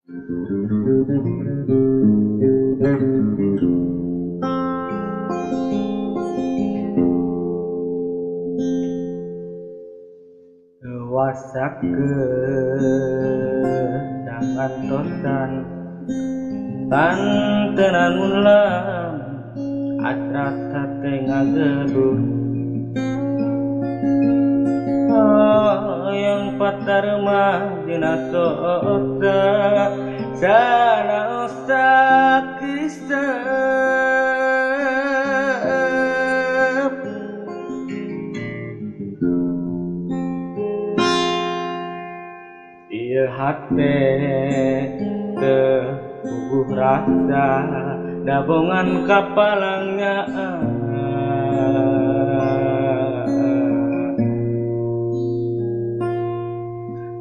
Wasakeun dangantosan tantenan ulam atrata teh ngagedur yang patarma dina sosa sanaosa kisep ieu hate teu puguh rasa dabongan kapalangnya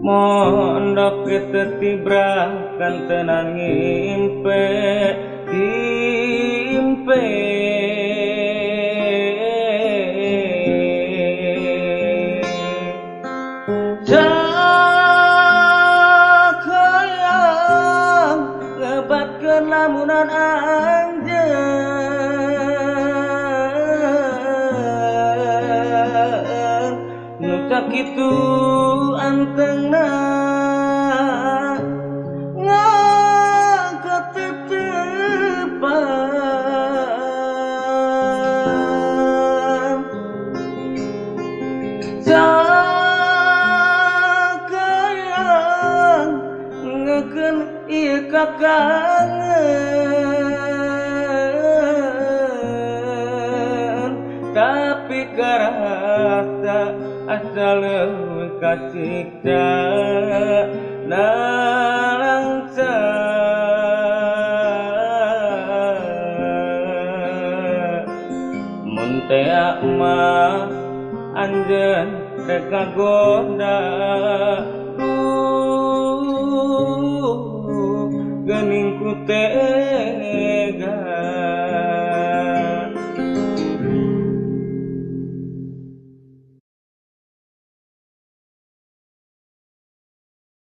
mondok teu tibrakan tenan ngimpe ngimpe sakayang ngebatkeun lamunan anjeun nu sakitu antengna ngakatitepan sakayang ngeukeun ieu kakangen tapi karasa asa leuwih kasiksa nalangsa mun teh mah anjeun rek ngagoda